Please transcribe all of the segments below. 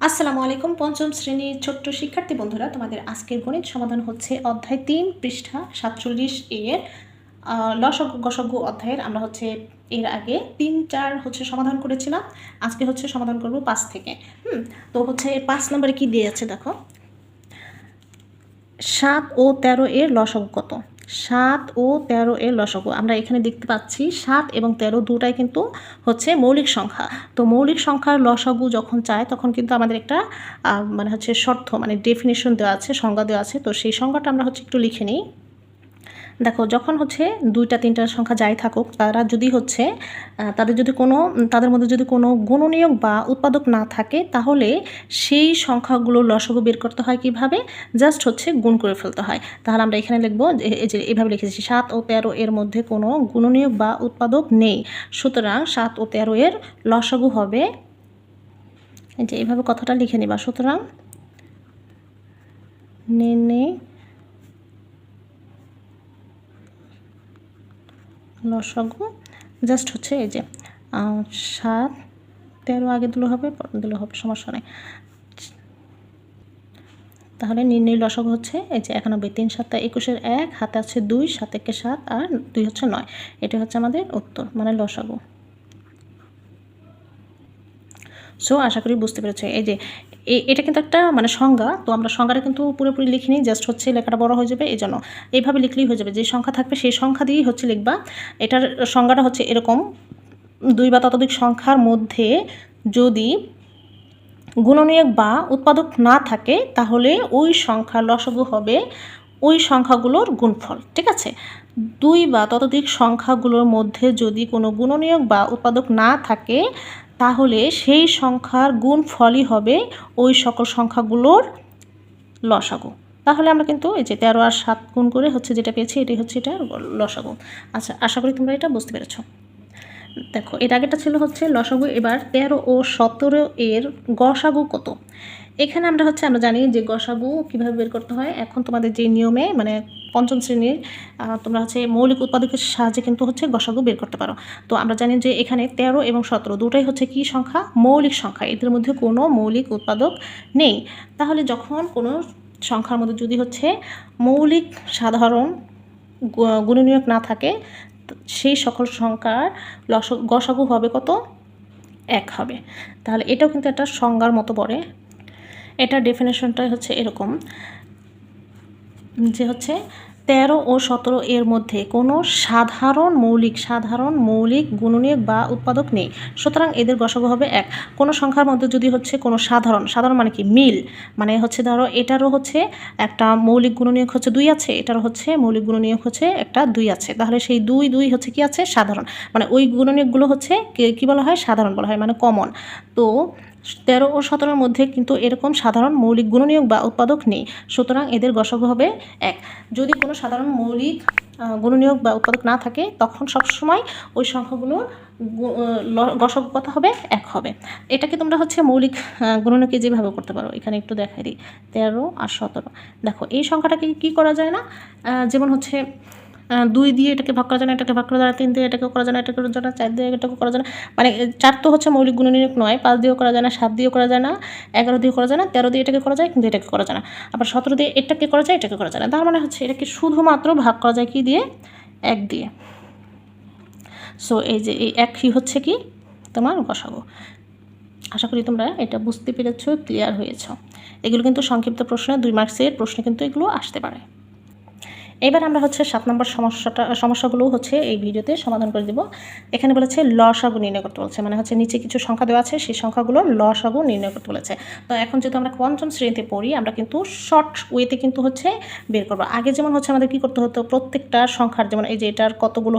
আসসালামু আলাইকুম। পঞ্চম শ্রেণীর ছোট্ট শিক্ষার্থী বন্ধুরা, তোমাদের আজকের গণিত সমাধান হচ্ছে অধ্যায় ৩ পৃষ্ঠা ৪৭ এর লসাগু গসাগু অধ্যায়ের। আমরা হচ্ছে এর আগে ৩-৪ সমাধান করেছিলাম। আজকে সমাধান করব ৫ থেকে। তো এর ৫ নম্বরে কি দিয়ে আছে দেখো। ৭ ও ১৩ এর লসাগু কত? ৭ ও ১৩ এর লসাগু আমরা এখানে দেখতে পাচ্ছি ৭ এবং ১৩ দুটাই কিন্তু মৌলিক সংখ্যা। তো মৌলিক সংখ্যার লসাগু যখন চায় তখন কিন্তু আমাদের একটা শর্ত ডেফিনিশন দেওয়া আছে, সংজ্ঞা দেওয়া আছে। তো সেই সংজ্ঞাটা আমরা একটু লিখে নিই। দেখো, যখন ২টা ৩টা সংখ্যা যাই থাকুক, তারা যদি তাদের মধ্যে যদি কোনো গুণনীয়ক বা উৎপাদক না থাকে, তাহলে সেই সংখ্যাগুলোর লসাগু বের করতে হয় কিভাবে? জাস্ট গুণ করে ফেলতে হয়। তাহলে আমরা এখানে লিখবো যে এভাবে লিখেছি, ৭ ও ১৩ এর মধ্যে কোনো গুণনীয়ক বা উৎপাদক নেই, সুতরাং ৭ ও ১৩ এর লসাগু হবে, এই যে এইভাবে কথাটা লিখে নিবা। সুতরাং নির্ণয় লসাগু জাস্ট এই যে ৭ ১৩ আগে দিলেও হবে, দিলেও হবে, সমস্যা নেই। তাহলে নির্ণয় লসাগু এই যে ৯১, ৩ ৭ ২১-এর ১, হাতে আছে ২, ৭ একে ৭ আর ২ ৯। এটা আমাদের উত্তর, লসাগু। সো আশা করি বুঝতে পেরেছো। এই যে এটা কিন্তু একটা সংজ্ঞা। তো আমরা সংজ্ঞাটা কিন্তু পুরোপুরি লিখিনি, জাস্ট লেখাটা বড় হয়ে যাবে, এই জন্য এইভাবে লিখলেই হয়ে যাবে। যে সংখ্যা থাকবে সেই সংখ্যা দিয়েই লিখবা। এটার সংজ্ঞাটা এরকম: ২ বা ততোধিক সংখ্যার মধ্যে যদি গুণনীয়ক বা উৎপাদক না থাকে, তাহলে ওই সংখ্যার লসাগু হবে ওই সংখ্যাগুলোর গুণফল। ঠিক আছে? ২ বা ততোধিক সংখ্যাগুলোর মধ্যে যদি কোনো গুণনীয়ক বা উৎপাদক না থাকে, তাহলে সেই সংখ্যার গুণফলই হবে ওই সকল সংখ্যাগুলোর লসাগু। তাহলে আমরা কিন্তু এই যে ১৩ আর ৭ গুণ করে যেটা পেয়েছি, এটাই এটার লসাগু। আচ্ছা, আশা করি তোমরা এটা বুঝতে পেরেছ। দেখো, এর আগেটা ছিল লসাগু। এবার ১৩ ও ১৭ এর গসাগু কত? এখানে আমরা আমরা জানি যে গসাগু কীভাবে বের করতে হয়। এখন তোমাদের যে নিয়মে পঞ্চম শ্রেণীর তোমরা মৌলিক উৎপাদকের সাহায্যে কিন্তু গসাগু বের করতে পারো। তো আমরা জানি যে এখানে ১৩ এবং ১৭ দুটাই কি সংখ্যা? মৌলিক সংখ্যা। এদের মধ্যে কোনো মৌলিক উৎপাদক নেই। তাহলে যখন কোনো সংখ্যার মধ্যে যদি মৌলিক সাধারণ গুণনীয়ক না থাকে, সেই সকল সংখ্যার গসাগু হবে কত? ১ হবে। তাহলে এটাও কিন্তু একটা সংজ্ঞার মতো পড়ে। এটার ডেফিনেশনটাই এরকম যে ১৩ ও ১৭ এর মধ্যে কোনো সাধারণ মৌলিক গুণনীয়ক বা উৎপাদক নেই, সুতরাং এদের গসাগু হবে ১। কোনো সংখ্যার মধ্যে যদি কোনো সাধারণ মানে কি? মিল, ধরো এটারও একটা মৌলিক গুণনীয়ক ২ আছে, এটারও মৌলিক গুণনীয়ক একটা ২ আছে, তাহলে সেই ২ ২ কি আছে? সাধারণ। ওই গুণনীয়কগুলো কি বলা হয়? সাধারণ বলা হয়, কমন। তো ১৩ ও ১৭-এর মধ্যে কিন্তু এরকম সাধারণ মৌলিক গুণনীয়ক বা উৎপাদক নেই, সুতরাং এদের গসাগু হবে ১। যদি কোনো সাধারণ মৌলিক গুণনীয়ক বা উৎপাদক না থাকে, তখন সবসময় ওই সংখ্যাগুলোর গসাগু কত হবে? ১ হবে। এটাকে তোমরা মৌলিক গুণনীয়কে যেভাবে করতে পারো, এখানে একটু দেখাই দিই। ১৩ আর ১৭, দেখো এই সংখ্যাটাকে কি করা যায় না? যেমন ২ দিয়ে এটাকে ভাগ করা যায় না, এটাকে ভাগ করা যায় না, ৩ দিয়ে এটাকে করা যায় না, এটাকে করা যায় না, ৪ দিয়ে এটাকে করা যায় না। ৪ তো মৌলিক গুণনীয়ক নয়, ৫ দিয়েও করা যায় না, ৭ দিয়েও করা যায় না, ১১ দিয়ে করা যায় না, ১৩ দিয়ে এটাকে করা যায়, কিন্তু এটাকে করা যায় না। আবার ১৭ দিয়ে এটাকে করা যায়, এটাকে করা যায় না। তার এটাকে শুধুমাত্র ভাগ করা যায় কি দিয়ে? ১ দিয়ে। সো এই যে এই ১ই কি তোমার গসাগু। আশা করি তোমরা এটা বুঝতে পেরেছো, ক্লিয়ার হয়েছ। এগুলো কিন্তু সংক্ষিপ্ত প্রশ্নে ২ মার্কসের প্রশ্নে কিন্তু এগুলো আসতে পারে। এবার আমরা ৭ নম্বর সমস্যাগুলো এই ভিডিওতে সমাধান করে দেব। এখানে বলেছে লসাগু নির্ণয় করতে বলছে, নিচে কিছু সংখ্যা দেওয়া আছে, সেই সংখ্যাগুলোর লসাগু নির্ণয় করতে বলেছে। তো এখন যেহেতু আমরা পঞ্চম শ্রেণীতে পড়ি, আমরা কিন্তু শর্ট ওয়েতে কিন্তু বের করবো। আগে যেমন আমাদের কী করতে হতো? প্রত্যেকটা সংখ্যার, যেমন এই যে এটার কতগুলো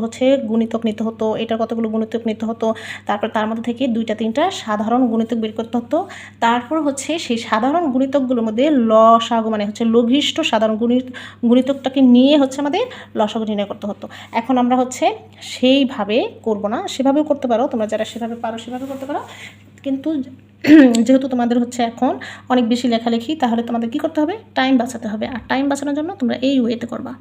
গুণিতক নিতে হতো, এটার কতগুলো গুণিতক নিতে হতো, তারপর তার মধ্যে থেকে ২টা ৩টা সাধারণ গুণিতক বের করতে হতো। তারপর সেই সাধারণ গুণিতকগুলোর মধ্যে লসাগু লঘিষ্ঠ সাধারণ গুণিতকটাকে নিয়ে আমাদের লসাগু নির্ণয় করতে হতো। এখন আমরা সেইভাবে করব না, সেভাবেও করতে পারো তোমরা, যারা সেভাবে পারো সেভাবে করতে পারো। কিন্তু যেহেতু তোমাদের এখন অনেক বেশি লেখালেখি, তাহলে তোমাদের কি করতে হবে? টাইম বাঁচাতে হবে। আর টাইম বাঁচানোর জন্য তোমরা এই ওয়েতে করবা,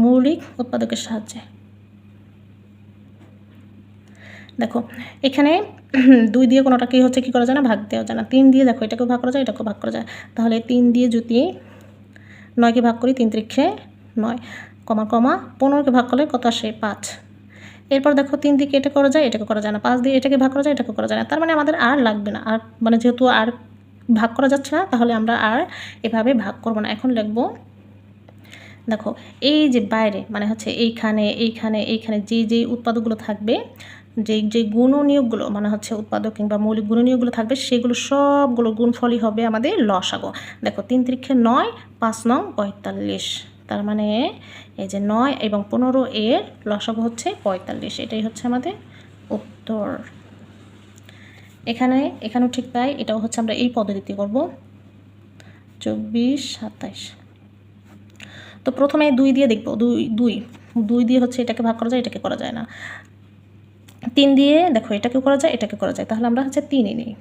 মৌলিক উৎপাদকের সাহায্যে। দেখো, এখানে 2 দিয়ে কোনোটাকেই হচ্ছে কী করা যায় না, ভাগ দেওয়া যায় না। 3 দিয়ে দেখো এটাকেও ভাগ করা যায়, এটাকেও ভাগ করা যায়। তাহলে 3 দিয়ে যদি 9কে ভাগ করি, 3 3 9, কমা কমা 15কে ভাগ করলে কত আসে, 5। এরপর দেখো 3 দিয়ে এটা করা যায়, এটাকে করা যায় না। 5 দিয়ে এটাকে ভাগ করা যায়, এটাকে করা যায় না। তার মানে আমাদের আর লাগবে না। আর মানে যেহেতু আর ভাগ করা যাচ্ছে না, তাহলে আমরা আর এভাবে ভাগ করব না। এখন লিখব, দেখো এই যে বাইরে মানে হচ্ছে এইখানে এইখানে এইখানে যেই উৎপাদকগুলো থাকবে, যেই গুণনীয়কগুলো মানে হচ্ছে উৎপাদক কিংবা মৌলিক গুণনীয়কগুলো থাকবে, সেগুলো সবগুলো গুণফলই হবে আমাদের লসাগু। দেখো 3 3 9, 5 9 45। তার মানে এই যে 9 এবং 15 এর লসাগু হচ্ছে 45। এটাই হচ্ছে আমাদের উত্তর। এখানেও ঠিক তাই, এটাও হচ্ছে আমরা এই পদ্ধতিতে করব। 24 27। তো প্রথমে 2 দিয়ে দেখব, 2 দিয়ে হচ্ছে এটাকে ভাগ করা যায়, এটাকে করা যায় না। 3 দিয়ে দেখো এটাকেও করা যায়, এটাকে করা যায়। তাহলে আমরা হচ্ছে 3 নিই।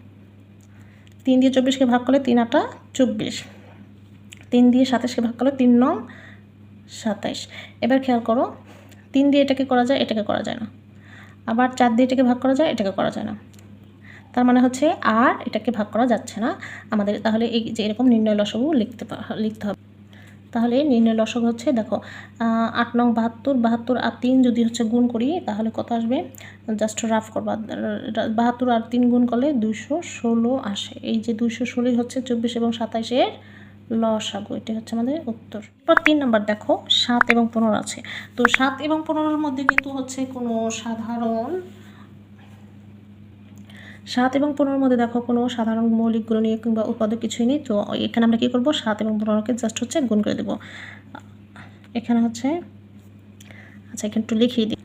3 দিয়ে 24কে ভাগ করলে 3 8 24। 3 দিয়ে 27কে ভাগ করলে 3 9 27। এবার খেয়াল করো, 3 দিয়ে এটাকে করা যায়, এটাকে করা যায় না। আবার 4 দিয়ে এটাকে ভাগ করা যায়, এটাকে করা যায় না। তার মানে হচ্ছে আর এটাকে ভাগ করা যাচ্ছে না আমাদের। তাহলে এই যে এরকম নির্ণয় লসাগু লিখতে হবে। তাহলে নির্ণয় লসাগু হচ্ছে, দেখো 8 নং 72, 72 আর 3 যদি হচ্ছে গুণ করি তাহলে কত আসবে, জাস্ট রাফ করবা। 72 আর 3 গুণ করলে 216 আসে। এই যে 216 হচ্ছে 24 এবং 27-এর লসাগু। এটা হচ্ছে আমাদের উত্তর। এরপর 3 নম্বর দেখো 7 এবং 15 আছে। তো 7 এবং 15-এর মধ্যে কিন্তু হচ্ছে কোনো সাধারণ 7 এবং 15-এর মধ্যে দেখো কোনো সাধারণ মৌলিক গুণনীয়ক কিংবা উৎপাদক কিছুই নেই। তো এখানে আমরা কী করব, 7 এবং 15কে জাস্ট হচ্ছে গুণ করে দেব। এখানে হচ্ছে, আচ্ছা এখানে একটু লিখিয়ে দিই।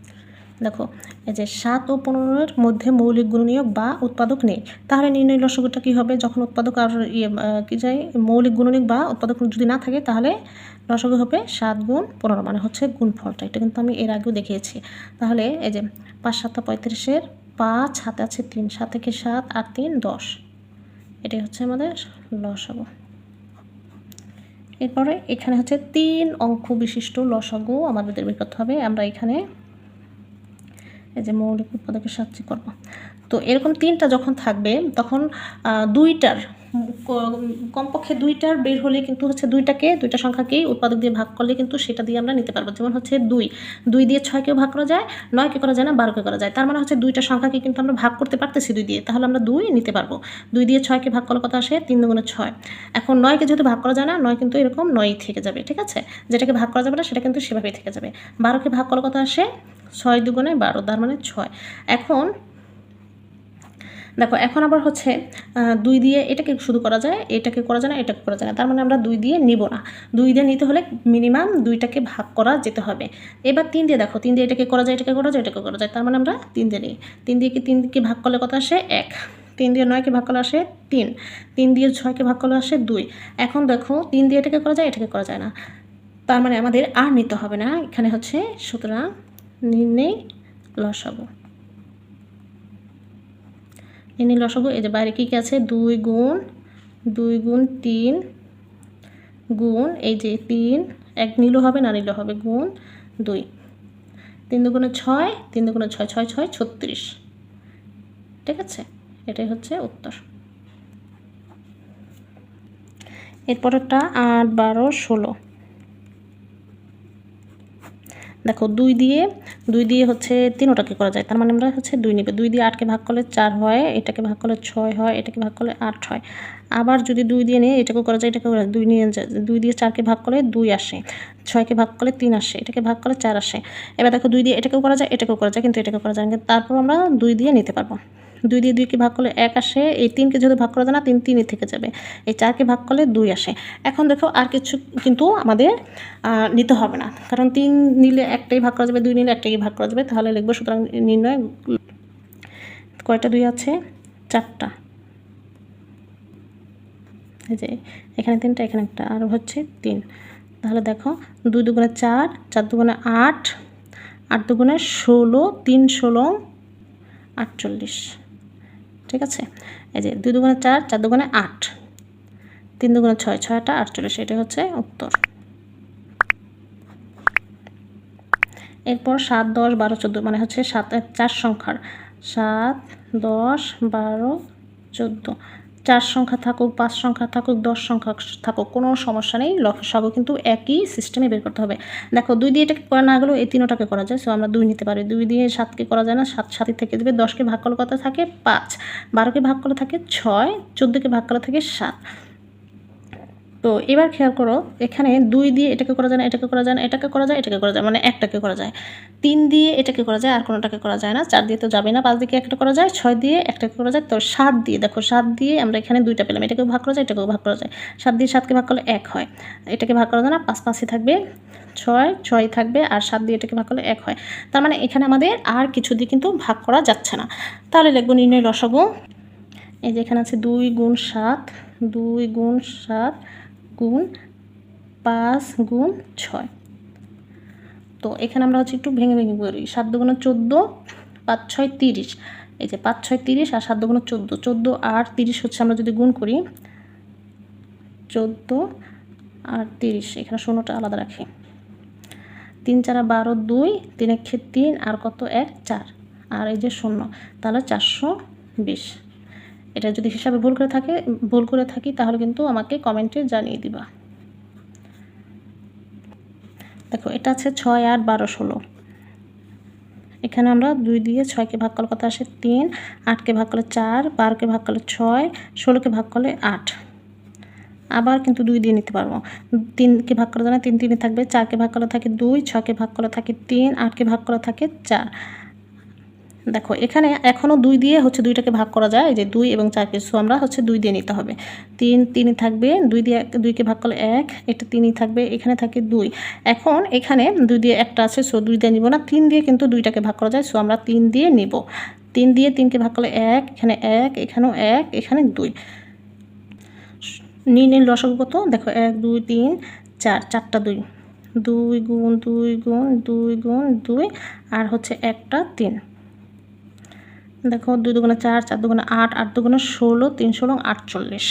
দেখো এই যে 7 ও 15-এর মধ্যে মৌলিক গুণনীয়ক বা উৎপাদক নেই। তাহলে নির্ণয় লসাগুটা কী হবে, যখন উৎপাদক আর মৌলিক গুণনীয়ক বা উৎপাদক যদি না থাকে, তাহলে লসাগু হবে 7 গুণ 15, মানে হচ্ছে গুণফলটা। এটা কিন্তু আমি এর আগেও দেখিয়েছি। তাহলে এই যে 5 7 35-এর 5, হাতে আছে 3, 7 থেকে 7 আর 3 10। এটাই হচ্ছে আমাদের লসাগু। এরপরে এখানে হচ্ছে 3 অঙ্ক বিশিষ্ট লসাগু আমাদের বের করতে হবে। আমরা এখানে এই যে মৌলিক উৎপাদকের সাহায্যে করব। তো এরকম 3টা যখন থাকবে, তখন 2টার কমপক্ষে 2টার বের হলে কিন্তু হচ্ছে 2টা সংখ্যাকেই উৎপাদক দিয়ে ভাগ করলে কিন্তু সেটা দিয়ে আমরা নিতে পারবো। যেমন হচ্ছে 2 দিয়ে 6কেও ভাগ করা যায়, 9কে করা যায় না, 12কে করা যায়। তার মানে হচ্ছে 2টা সংখ্যাকে কিন্তু আমরা ভাগ করতে পারতেছি 2 দিয়ে, তাহলে আমরা 2 নিতে পারবো। 2 দিয়ে 6কে ভাগ করলে কত আসে, 3 দুগুণে 6। এখন 9কে যেহেতু ভাগ করা যায় না, 9 কিন্তু এরকম 9ই থেকে যাবে, ঠিক আছে। যেটাকে ভাগ করা যাবে না সেটা কিন্তু সেভাবেই থেকে যাবে। 12কে ভাগ করলে কত আসে, 6 দুগুণে 12, তার মানে 6। এখন দেখো এখন আবার হচ্ছে 2 দিয়ে এটাকে শুধু করা যায়, এটাকে করা যায় না, এটাকে করা যায় না। তার মানে আমরা 2 দিয়ে নিব না। 2 দিয়ে নিতে হলে মিনিমাম 2টাকে ভাগ করা যেতে হবে। এবার 3 দিয়ে দেখো, 3 দিয়ে এটাকে করা যায়, এটাকে করা যায়, এটাকে করা যায়। তার মানে আমরা 3 দিয়ে নিই। 3 দিয়ে ভাগ করলে কত আসে, 1। 3 দিয়ে 9কে ভাগ করলে আসে 3। 3 দিয়ে 6কে ভাগ করলে আসে 2। এখন দেখো 3 দিয়ে এটাকে করা যায়, এটাকে করা যায় না। তার মানে আমাদের আর নিতে হবে না। এখানে হচ্ছে সুতরাং নির্ণয় লসাগু। নির্ণয় লসাগু, এই যে বাইরে কী কী আছে, 2 গুণ 3 গুণ এই যে 3, 1 নিলেও হবে, না নিলেও হবে, গুণ 2। 3 দুগুণে 6, 3 দুগুণে 6, 6 6 36। ঠিক আছে, এটাই হচ্ছে উত্তর। এরপরেরটা 8 12 16। দেখো 2 দিয়ে হচ্ছে 3টাকে করা যায়, তার মানে আমরা হচ্ছে 2 নিব। 2 দিয়ে 8কে ভাগ করলে 4 হয়, এটাকে ভাগ করলে 6 হয়, এটাকে ভাগ করলে 8 হয়। আবার যদি 2 দিয়ে নিয়ে এটাকেও করা যায়, এটাকেও করা যায়। 2 নিয়ে 2 দিয়ে 4কে ভাগ করলে 2 আসে, 6কে ভাগ করলে 3 আসে, এটাকে ভাগ করলে 4 আসে। এবার দেখো 2 দিয়ে এটাকেও করা যায়, এটাকেও করা যায়, কিন্তু এটাকে করা যায় না। তারপর আমরা 2 দিয়ে নিতে পারবো। 2 দিয়ে 2কে ভাগ করলে 1 আসে, এই 3কে যেহেতু ভাগ করা যায় না, 3 3ই থেকে যাবে। এই 4কে ভাগ করলে 2 আসে। এখন দেখো আর কিছু কিন্তু আমাদের নিতে হবে না, কারণ 3 নিলে একটাই ভাগ করা যাবে, 2 নিলে একটাই ভাগ করা যাবে। তাহলে লিখবো সুতরাং নির্ণয় কয়টা 2 আছে, 4টা। এই যে এখানে 3টা, এখানে একটা, আর হচ্ছে 3। তাহলে দেখো 2 দুগুণে 4, 4 দুগুণে 8, 8 দুগুণে 16, 3 16 48। ঠিক আছে, এই যে 2 দুগুণে 4, 4 দুগুণে 8, 3 দুগুণে 6, 6টা 48। এটা হচ্ছে উত্তর। এরপর 7 10 12 14, মানে হচ্ছে 4 সংখ্যার 7, 10, 12, 14। 4 সংখ্যা থাকুক, 5 সংখ্যা থাকুক, 10 সংখ্যা থাকুক, কোনো সমস্যা নেই। লসাগু কিন্তু একই সিস্টেমে বের করতে হবে। দেখো 2 দিয়ে এটাকে করা না গেলেও এই তিনটাকে করা যায়। সো আমরা 2 নিতে পারি। 2 দিয়ে 7কে করা যায় না, 7 7ই থেকে দেবে। 10কে ভাগ করলে কত থাকে? 5। 12কে ভাগ করলে থাকে 6, 14কে ভাগ করলে থাকে 7। তো এবার খেয়াল করো, এখানে 2 দিয়ে এটাকে করা যায় না, এটাকে করা যায় না, এটাকে করা যায়, এটাকে করা যায়, মানে একটাকে করা যায়। 3 দিয়ে এটাকে করা যায়, আর কোনোটাকে করা যায় না। 4 দিয়ে তো যাবে না, 5 দিয়ে একটা করা যায়, 6 দিয়ে একটাকে করা যায়। তো 7 দিয়ে, দেখো 7 দিয়ে আমরা এখানে 2টা পেলাম, এটাকেও ভাগ করা যায়, এটাকেও ভাগ করা যায়। 7 দিয়ে 7কে ভাগ করলে 1 হয়, এটাকে ভাগ করা যায় না, 5 5ই থাকবে, 6 6 থাকবে, আর 7 দিয়ে এটাকে ভাগ করলে 1 হয়। তার মানে এখানে আমাদের আর কিছু দিয়ে কিন্তু ভাগ করা যাচ্ছে না। তাহলে লিখব নির্ণয় লসাগু। এই যে এখানে আছে 2 গুণ 7, 2 গুণ 7 গুণ 5 গুণ 6। তো এখানে আমরা হচ্ছে একটু ভেঙে ভেঙে করি। 7 দুগুণে 14, 5 6 30। এই যে 5 6 30 আর 7 দুগুণে 14, 14 আর 30 হচ্ছে আমরা যদি গুণ করি 14 আর 30, এখানে শূন্যটা আলাদা রাখি। 3 4 12, 2 3 1 3 আর কত 1 4, আর এই যে শূন্য, তাহলে 420। এটা যদি হিসাবে ভুল করে থাকি তাহলে কিন্তু আমাকে কমেন্টে জানিয়ে দিবা। দেখো এটা আছে 6 8 12 16। এখানে আমরা 2 দিয়ে 6কে ভাগ করলে কত আসে? 3, 8কে ভাগ করলে 4, 12কে ভাগ করলে 6, 16কে ভাগ করলে 8। আবার কিন্তু 2 দিয়ে নিতে পারবো। 3কে ভাগ করা যায় না, 3 3 থাকবে। 4কে ভাগ করলে থাকে 2, 6কে ভাগ করলে থাকে 3, 8কে ভাগ করলে থাকে 4। দেখো এখানে এখনও 2 দিয়ে হচ্ছে 2টাকে ভাগ করা যায়, এই যে 2 এবং 4কে। সো আমরা হচ্ছে 2 দিয়ে নিতে হবে। 3 3ই থাকবে, 2 দিয়ে 2কে ভাগ করলে 1, এটা 3ই থাকবে, এখানে থাকে 2। এখন এখানে 2 দিয়ে একটা আছে, সো 2 দিয়ে নিব না। 3 দিয়ে কিন্তু 2টাকে ভাগ করা যায়, সো আমরা 3 দিয়ে নিব। 3 দিয়ে 3কে ভাগ করলে 1, এখানে 1, এখানেও 1, এখানে 2। নির্ণয় লসাগু কত? দেখো 1 2 3 4, 4টা 2, 2 গুণ 2 গুণ 2 গুণ 2 আর হচ্ছে একটা 3। দেখো 2 দুগুণে 4, 4 দুগুণে 8, 8 দুগুণে 16, 3 16 48।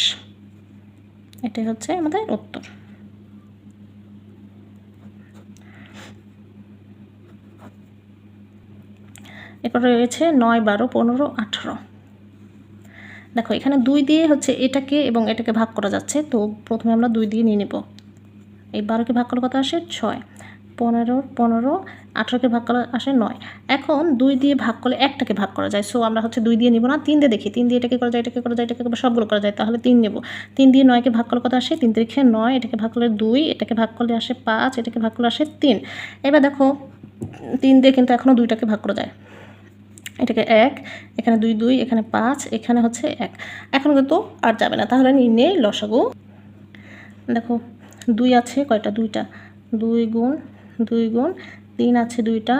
এটাই হচ্ছে আমাদের উত্তর। এরপরে রয়েছে 9 12 15 18। দেখো এখানে 2 দিয়ে হচ্ছে এটাকে এবং এটাকে ভাগ করা যাচ্ছে, তো প্রথমে আমরা 2 দিয়ে নিয়ে নেব। এই 12কে ভাগ করলে কত আসে? 6, 15 15, 18কে ভাগ করলে আসে 9। এখন 2 দিয়ে ভাগ করলে একটাকে ভাগ করা যায়, সো আমরা হচ্ছে 2 দিয়ে নিব না, 3 দিয়ে দেখি। 3 দিয়ে এটাকে করা যায়, এটাকে করা যায়, এটাকে সবগুলো করা যায়, তাহলে 3 নেব। 3 দিয়ে 9কে ভাগ করলে কত আসে? 3 3 9, এটাকে ভাগ করলে 2, এটাকে ভাগ করলে আসে 5, এটাকে ভাগ করলে আসে 3। এবার দেখো 3 দিয়ে কিন্তু এখনও 2টাকে ভাগ করা যায়। এটাকে 1, এখানে 2 2, এখানে 5, এখানে হচ্ছে 1। এখন কিন্তু আর যাবে না, তাহলে নির্ণয় লসাগু। দেখো 2 আছে কয়টা? 2টা। 2 গুণ 2 গুণ 3 আছে 2টা,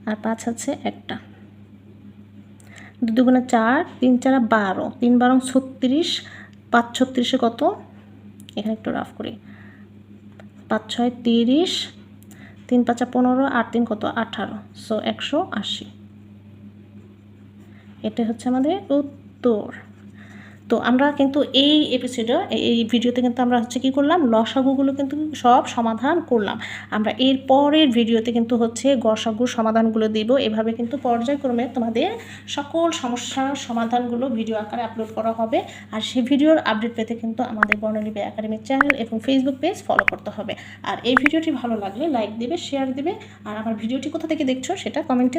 আর 5 আছে একটা। 2 দুগুণে 4, 3 4 12, 3 12 36, 5 36 কত? এখানে একটু রাফ করি। 5 6 30, 3 5 15 আর 3 কত? 18, সো 180। এটা হচ্ছে আমাদের উত্তর। তো আমরা কিন্তু এই এপিসোডে, এই ভিডিওতে কিন্তু আমরা হচ্ছে কী করলাম? লসাগুগুলো কিন্তু সব সমাধান করলাম। আমরা এর পরের ভিডিওতে কিন্তু হচ্ছে গসাগুর সমাধানগুলো দেব। এভাবে কিন্তু পর্যায়ক্রমে তোমাদের সকল সমস্যার সমাধানগুলো ভিডিও আকারে আপলোড করা হবে। আর সেই ভিডিওর আপডেট পেতে কিন্তু আমাদের বর্ণলিপি একাডেমিক চ্যানেল এবং ফেসবুক পেজ ফলো করতে হবে। আর এই ভিডিওটি ভালো লাগলে লাইক দেবে, শেয়ার দেবে, আর আমার ভিডিওটি কোথা থেকে দেখছো সেটা কমেন্টে